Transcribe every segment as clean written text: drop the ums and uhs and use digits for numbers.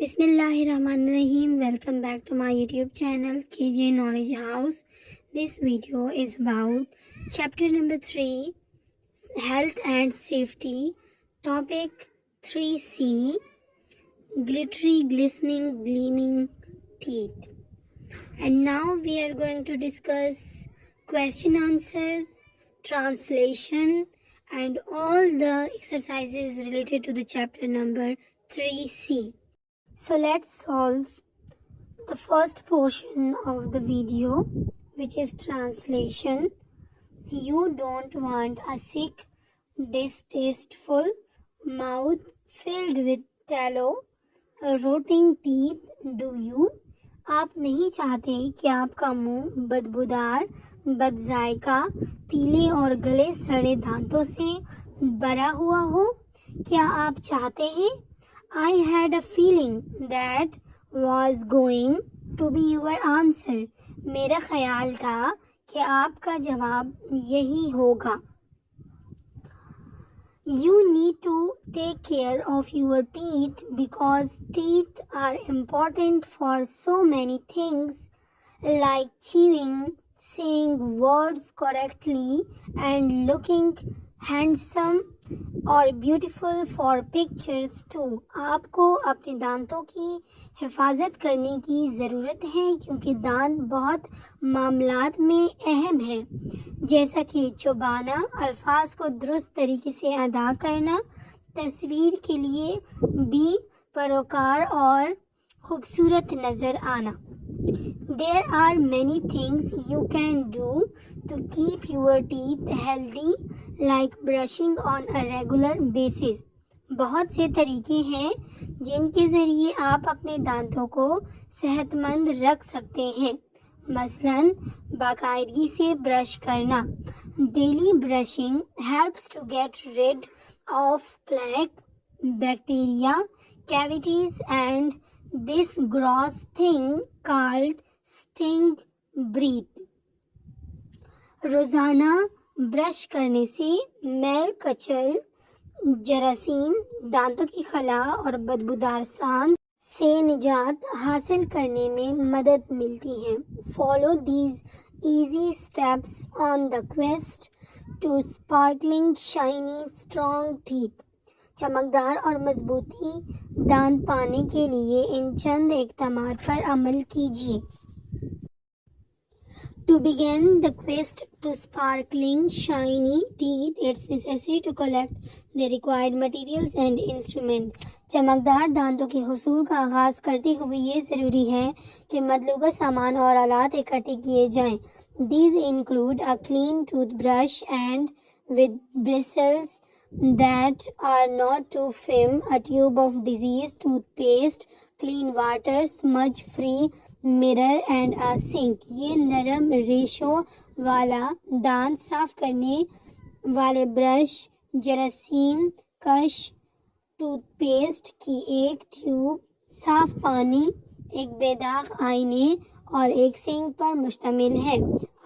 Bismillahirrahmanirrahim. Welcome back to my YouTube channel KJ Knowledge House. This video is about chapter number 3, Health and Safety. Topic 3C, Glittery, Glistening, Gleaming Teeth. And now we are going to discuss question answers, translation, and all the exercises related to the chapter number 3C. So let's solve the first portion of the video, which is translation. You don't want a sick, distasteful mouth filled with tallow, rotting teeth, do you? आप नहीं चाहते कि आपका मुंह बदबूदार, बदजायका, पीले और गले सड़े दांतों से भरा हुआ हो? क्या आप चाहते हैं? I had a feeling that was going to be your answer. मेरा ख्याल था कि आपका जवाब यही होगा. You need to take care of your teeth because teeth are important for so many things like chewing, saying words correctly, and looking handsome और beautiful for Pictures two. आपको अपने दांतों की हिफाजत करने की ज़रूरत है क्योंकि दांत बहुत मामलात में अहम है, जैसा कि चबाना, अल्फाज को दुरुस्त तरीके से अदा करना, तस्वीर के लिए भी परोकार और खूबसूरत नज़र आना. There are many things you can do to keep your teeth healthy, like brushing on a regular basis. बहुत से तरीके हैं जिनके ज़रिए आप अपने दांतों को सेहतमंद रख सकते हैं. मसलन बाकायदगी से ब्रश करना. Daily brushing helps to get rid of plaque, bacteria, cavities and this gross thing called sting breath. रोज़ाना ब्रश करने से मैल कचल, जरासीम, दांतों की खला और बदबूदार सांस से निजात हासिल करने में मदद मिलती है. Follow these easy steps on the quest to sparkling, shiny, strong teeth. चमकदार और मजबूती दांत पाने के लिए इन चंद इक़दामात पर अमल कीजिए. To begin the quest to sparkling, shiny teeth, it's necessary to collect the required materials and instruments. चमकदार दांतों के हुसूल का आगाज़ करते हुए ये ज़रूरी है कि मतलूबा सामान और आलात इकट्ठे किए जाएं. These include a clean toothbrush and with bristles that are not too firm, a tube of diseased toothpaste, clean water, smudge-free mirror and a sink. ये नरम रेशों वाला दांत साफ करने वाले ब्रश, जरासीम कश टूथपेस्ट की एक ट्यूब, साफ पानी, एक बेदाग आईने और एक सिंक पर मुश्तमिल है.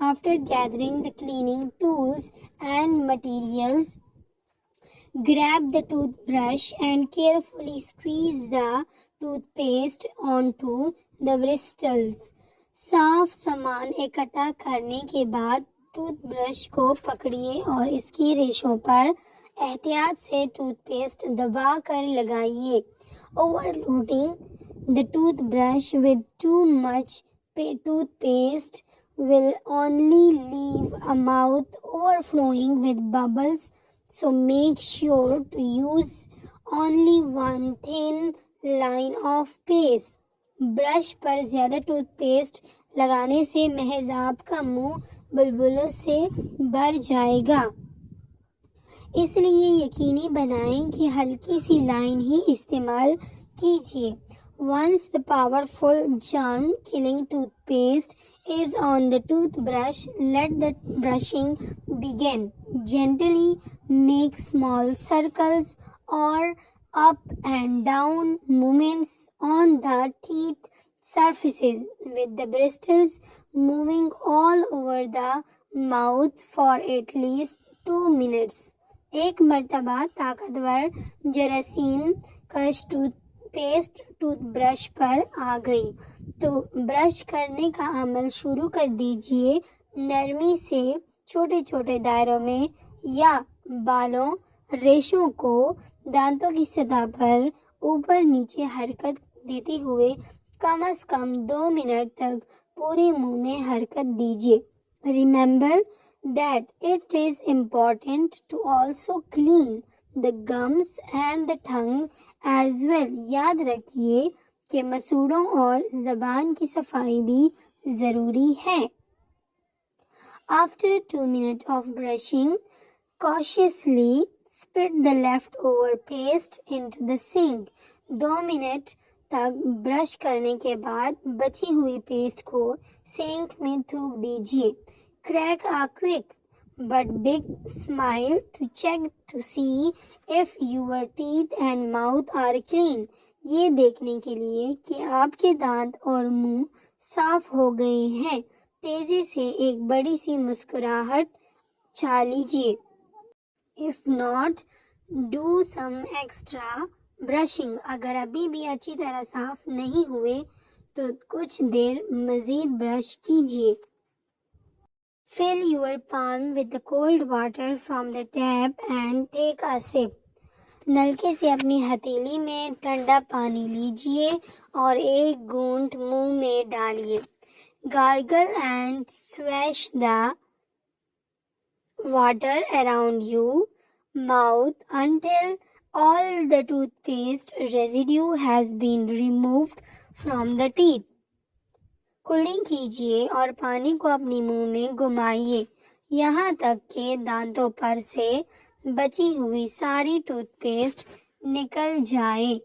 After gathering the cleaning tools and materials, grab the toothbrush and carefully squeeze the toothpaste onto the bristles. साफ सामान इकट्ठा करने के बाद टूथब्रश को पकड़िए और इसकी रेशों पर एहतियात से टूथपेस्ट दबा कर लगाइए. Overloading the toothbrush with too much toothpaste will only leave a mouth overflowing with bubbles. So make sure to use only one thin line of paste. Brush पर ज़्यादा टूथपेस्ट लगाने से महज आपका मुंह बुलबुलों से भर जाएगा. इसलिए यकीनी बनाएं कि हल्की सी लाइन ही इस्तेमाल कीजिए. Once the powerful germ-killing toothpaste is on the toothbrush, let the brushing begin. Gently make small circles or up and down movements on the teeth surfaces with the bristles moving all over the mouth for at least 2 minutes. एक मर्तबा ताकतवर जरासीम कश toothpaste toothbrush पर आ गई। तो brush करने का अमल शुरू कर दीजिए। नरमी से छोटे छोटे दायरों में या बालों रेशों को दांतों की सतह पर ऊपर नीचे हरकत देते हुए कम से कम 2 मिनट तक पूरे मुंह में हरकत दीजिए। Remember that it is important to also clean the gums and the tongue as well. याद रखिए कि मसूड़ों और ज़बान की सफाई भी ज़रूरी है। After 2 minutes of brushing, cautiously spit the leftover paste into the sink. 2 minute तक ब्रश करने के बाद बची हुई पेस्ट को सिंक में थूक दीजिए। Crack a quick but big smile to check to see if your teeth and mouth are clean. ये देखने के लिए कि आपके दांत और मुंह साफ हो गए हैं। तेजी से एक बड़ी सी मुस्कुराहट छा लीजिए। If not, do some extra brushing. अगर अभी भी अच्छी तरह साफ नहीं हुए तो कुछ देर मज़ीद ब्रश कीजिए। Fill your palm with the cold water from the tap and take a sip. नलके से अपनी हथेली में ठंडा पानी लीजिए और एक घूंट मुंह में डालिए। Gargle and swash the water around your mouth until all the toothpaste residue has been removed from the teeth. कुल्ली कीजिए और पानी को अपने मुंह में घुमाइए यहाँ तक कि दांतों पर से बची हुई सारी टूथपेस्ट निकल जाए।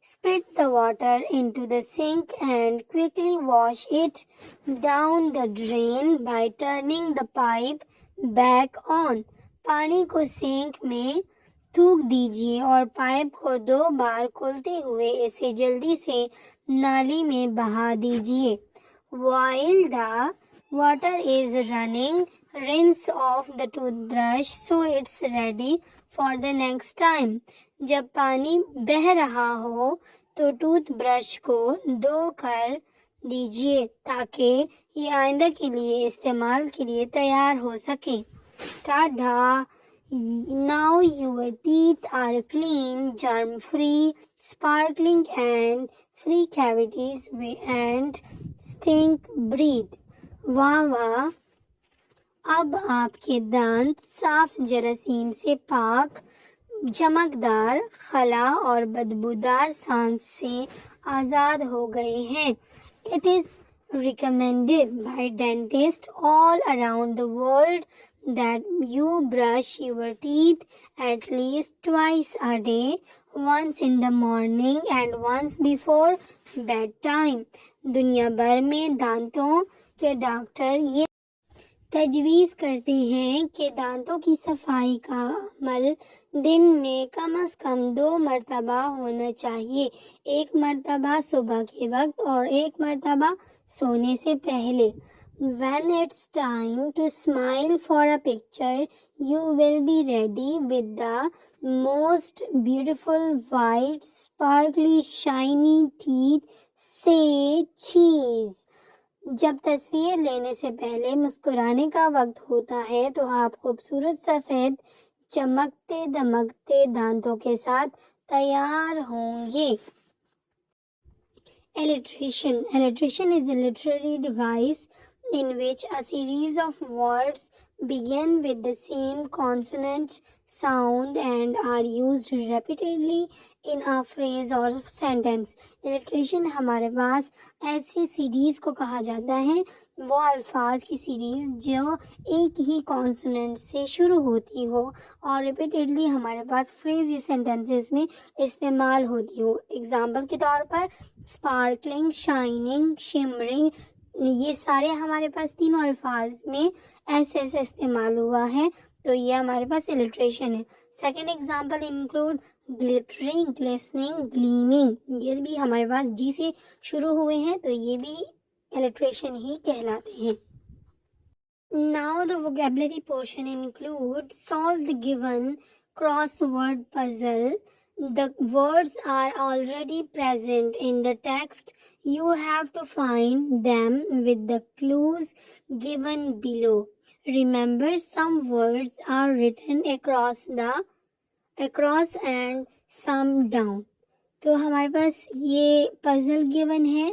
Spit the water into the sink and quickly wash it down the drain by turning the pipe back on. पानी को सिंक में थूक दीजिए और पाइप को 2 बार खोलते हुए इसे जल्दी से नाली में बहा दीजिए। While the water is running, rinse off the toothbrush so it's ready for the next time. जब पानी बह रहा हो तो टूथब्रश को धो कर दीजिए ताकि ये आइंदा के लिए इस्तेमाल के लिए तैयार हो सके। Tada! Now your teeth are clean, germ-free, sparkling and free cavities and stink breath. वाह वाह! अब आपके दांत साफ जरासीम से पाक, चमकदार, खला और बदबूदार सांस से आज़ाद हो गए हैं। It is recommended by dentists all around the world that you brush your teeth at least twice a day, once in the morning and once before bedtime. दुनिया भर में दांतों के डॉक्टर ये तजवीज़ करते हैं कि दांतों की सफाई का अमल दिन में कम से कम 2 मरतबा होना चाहिए। एक मरतबा सुबह के वक्त और एक मरतबा सोने से पहले। When it's time to smile for a picture, you will be ready with the most beautiful white, sparkly, shiny teeth. Say cheese. जब तस्वीर लेने से पहले मुस्कुराने का वक्त होता है तो आप खूबसूरत सफ़ेद चमकते दमकते दांतों के साथ तैयार होंगे। Alliteration. Alliteration is a literary device in which a series of words begin with the same consonant sound and are used repeatedly in a phrase or sentence. Alliteration हमारे पास ऐसी सीरीज़ को कहा जाता है वो अल्फाज की सीरीज़ जो एक ही कॉन्सोनेंट से शुरू होती हो और रिपीटेडली हमारे पास फ्रेज या सेंटेंसेस में इस्तेमाल होती हो। एग्जाम्पल के तौर पर स्पार्कलिंग, शाइनिंग, शिमरिंग, ये सारे हमारे पास तीनों अल्फाज में ऐसे ऐसे इस्तेमाल हुआ है तो ये हमारे पास इलिट्रेशन है। Second example include glittering, glistening, gleaming, ये भी हमारे पास जी से शुरू हुए हैं तो ये भी इलिट्रेशन ही कहलाते हैं। Now the vocabulary portion include solve the given crossword puzzle, The words are already present in the text. You have to find them with the clues given below. Remember, some words are written across and some down. तो हमारे पास ये puzzle given है,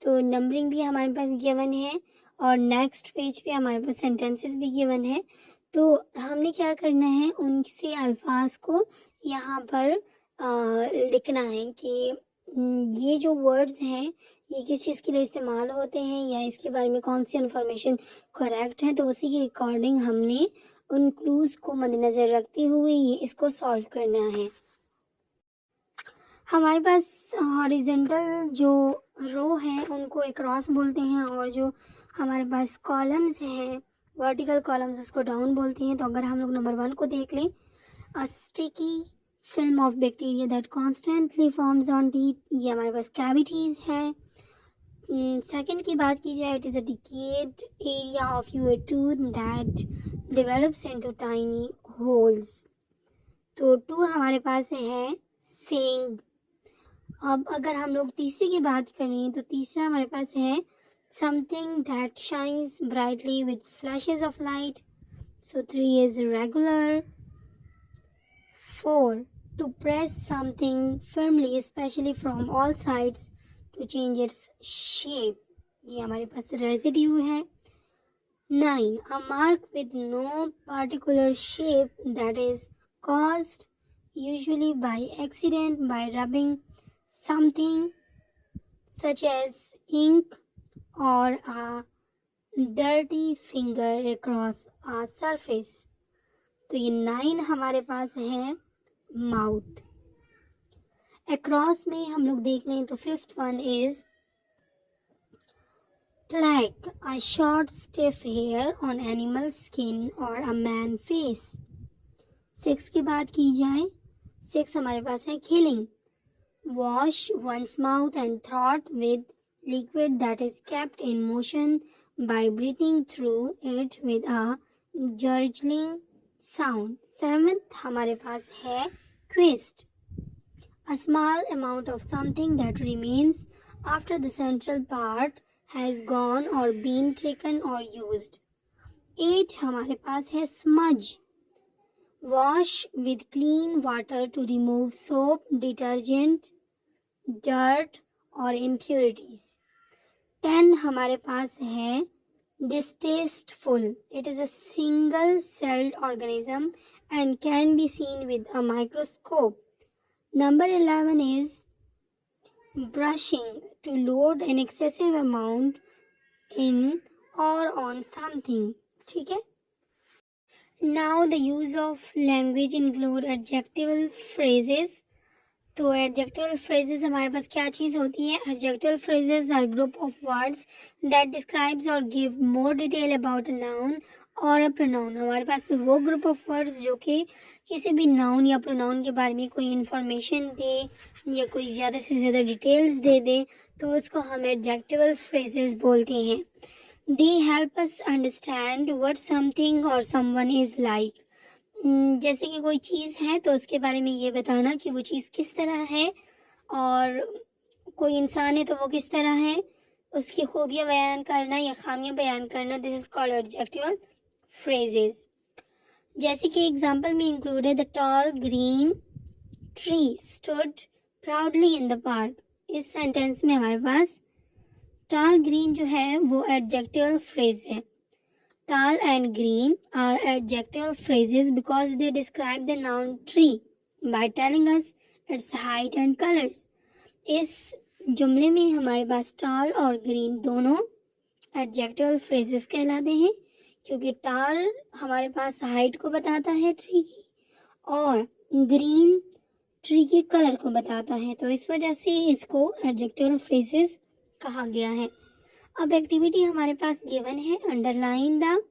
तो numbering भी हमारे पास given है और नेक्स्ट पेज पे हमारे पास सेंटेंसेस भी गिवन है। तो हमने क्या करना है, उनसे अल्फाज को यहाँ पर लिखना है कि ये जो वर्ड्स हैं ये किस चीज़ के लिए इस्तेमाल होते हैं या इसके बारे में कौन सी इन्फॉर्मेशन करेक्ट है। तो उसी के अकॉर्डिंग हमने उन क्लूज़ को मद्देनज़र रखते हुए ये इसको सॉल्व करना है। हमारे पास हॉरिजेंटल जो रो है उनको अक्रॉस बोलते हैं और जो हमारे पास कॉलम्स हैं वर्टिकल कॉलम्स उसको डाउन बोलते हैं। तो अगर हम लोग नंबर 1 को देख लें, a sticky film of bacteria that constantly forms on teeth, ये हमारे पास कैविटीज़ है। सेकंड की बात की जाए, it is a decade area of your tooth that develops into tiny holes. तो 2 हमारे पास है सेंग। अब अगर हम लोग तीसरे की बात करें तो तीसरा हमारे पास है something that shines brightly with flashes of light. So 3 is regular. 4 to press something firmly specially from all sides to change its shape, ये हमारे पास रेजिड्यू है। 9 a mark with no particular shape that is caused usually by accident by rubbing something such as ink or a dirty finger across a surface। तो ये 9 हमारे पास है mouth. Across में हम लोग देख लें तो 5th one is plaque, a short stiff hair on animal skin or a man face। 6 की बात की जाए, 6 हमारे पास है killing, wash one's mouth and throat with liquid that is kept in motion by breathing through it with a gurgling sound। 7th हमारे पास है quest, a small amount of something that remains after the central part has gone or been taken or used। 8 हमारे पास है smudge, wash with clean water to remove soap, detergent, dirt or impurities। 10 हमारे पास है distasteful, it is a single celled organism and can be seen with a microscope। Number 11 is brushing, to load an excessive amount in or on something। ठीक है। Now the use of language include adjectival phrases। तो adjectival phrases हमारे पास क्या चीज़ होती है? Adjectival phrases are group of words that describes or give more detail about a noun और a pronoun। हमारे पास वो group of words जो कि किसी भी noun या pronoun के बारे में कोई information दे या कोई ज़्यादा से ज़्यादा details दे दे तो उसको हम adjectival phrases बोलते हैं। They help us understand what something or someone is like। जैसे कि कोई चीज़ है तो उसके बारे में ये बताना कि वो चीज़ किस तरह है, और कोई इंसान है तो वो किस तरह है, उसकी खूबियाँ बयान करना या खामियाँ बयान करना, this is called adjectival phrases. जैसे कि एग्जांपल में इंक्लूड है the tall green tree stood proudly in the park. इस सेंटेंस में हमारे पास टॉल ग्रीन जो है वो एडजेक्टिवल फ्रेज है। Tall and green are adjective phrases because they describe the noun tree by telling us its height and colors। इस जुमले में हमारे पास tall और green दोनों adjective phrases कहलाते हैं क्योंकि tall हमारे पास height को बताता है ट्री की और green ट्री के कलर को बताता है, तो इस वजह से इसको adjective phrases कहा गया है। अब एक्टिविटी हमारे पास गिवन है, underline the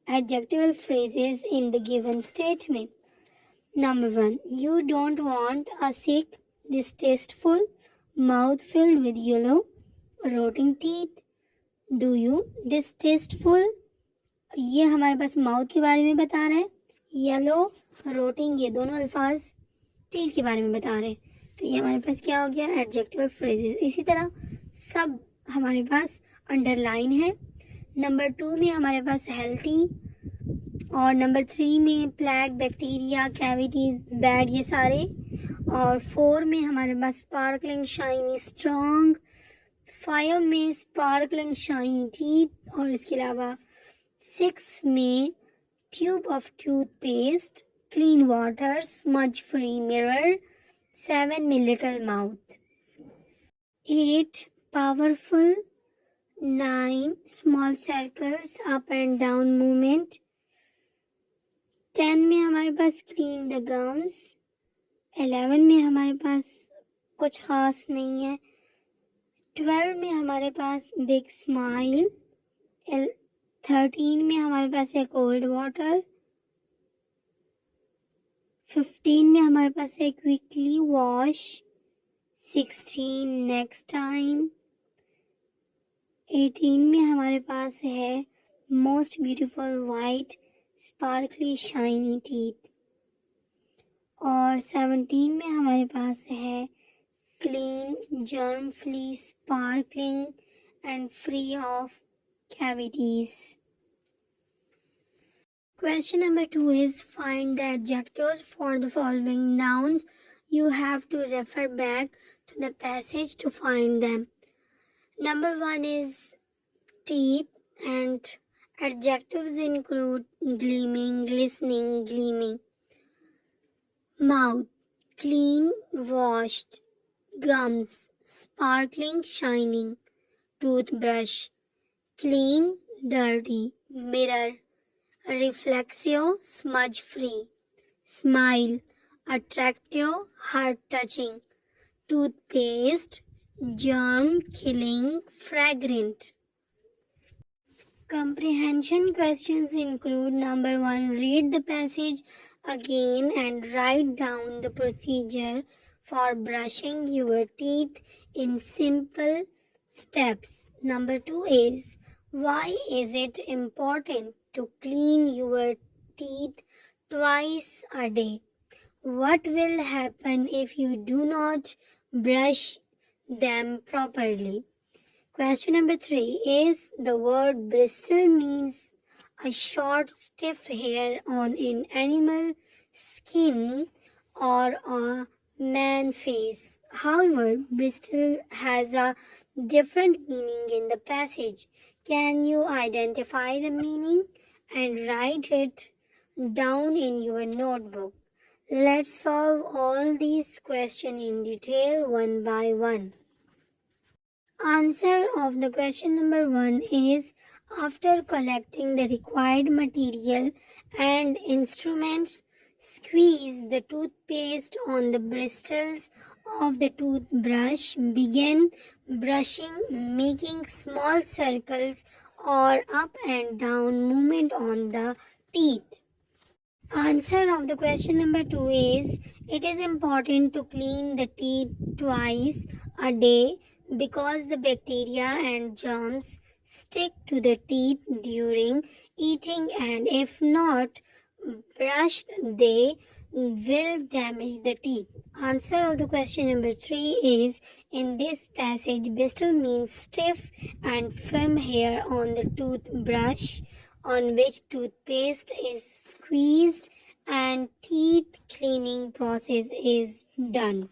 adjectival phrases in the given statement. Number 1, you don't want a sick distasteful mouth filled with yellow rotting teeth. Do you? Distasteful ये हमारे पास माउथ के बारे में बता रहा है, येलो रोटिंग ये दोनों अल्फाज टीथ के बारे में बता रहे हैं। तो ये हमारे पास क्या हो गया, एडजेक्टिव फ्रेजेस। इसी तरह सब हमारे पास अंडरलाइन है। नंबर 2 में हमारे पास हेल्थी, और नंबर 3 में प्लैग, बैक्टीरिया, कैविटीज, बैड, ये सारे। और 4 में हमारे पास स्पार्कलिंग, शाइनी, स्ट्रॉन्ग। 5 में स्पार्कलिंग, शाइनी टीथ। और इसके अलावा 6 में tube of toothpaste, clean water, smudge free mirror. 7 में little mouth. 8 powerful. 9 small circles, up and down movement. 10 में हमारे पास क्लीन द गम्स। 11 में हमारे पास कुछ ख़ास नहीं है। 12 में हमारे पास बिग स्माइल। 13 में हमारे पास है कोल्ड वाटर। 15 में हमारे पास है क्विकली वॉश। 16 next time. 18 में हमारे पास है most beautiful white sparkly shiny teeth. और 17 में हमारे पास है clean germ free sparkling and free of cavities. Question number 2 is find the adjectives for the following nouns. You have to refer back to the passage to find them. Number 1 is teeth, and adjectives include gleaming, glistening, gleaming. Mouth, clean, washed. Gums, sparkling, shining. Toothbrush, clean, dirty. Mirror, reflexive, smudge free. Smile, attractive, heart touching. Toothpaste, germ killing, fragrant. Comprehension questions include number 1, read the passage again and write down the procedure for brushing your teeth in simple steps. Number 2 is, why is it important to clean your teeth twice a day? What will happen if you do not brush them properly? Question number 3 is, the word bristle means a short stiff hair on an animal skin or a man face. However, bristle has a different meaning in the passage. Can you identify the meaning and write it down in your notebook? Let's solve all these questions in detail one by one. Answer of the question number 1 is, after collecting the required material and instruments, squeeze the toothpaste on the bristles of the toothbrush. Begin brushing, making small circles or up and down movement on the teeth. Answer of the question number 2 is, it is important to clean the teeth twice a day because the bacteria and germs stick to the teeth during eating, and if not brushed they will damage the teeth. Answer of the question number 3 is, in this passage bristle means stiff and firm hair on the toothbrush on which toothpaste is squeezed and teeth cleaning process is done.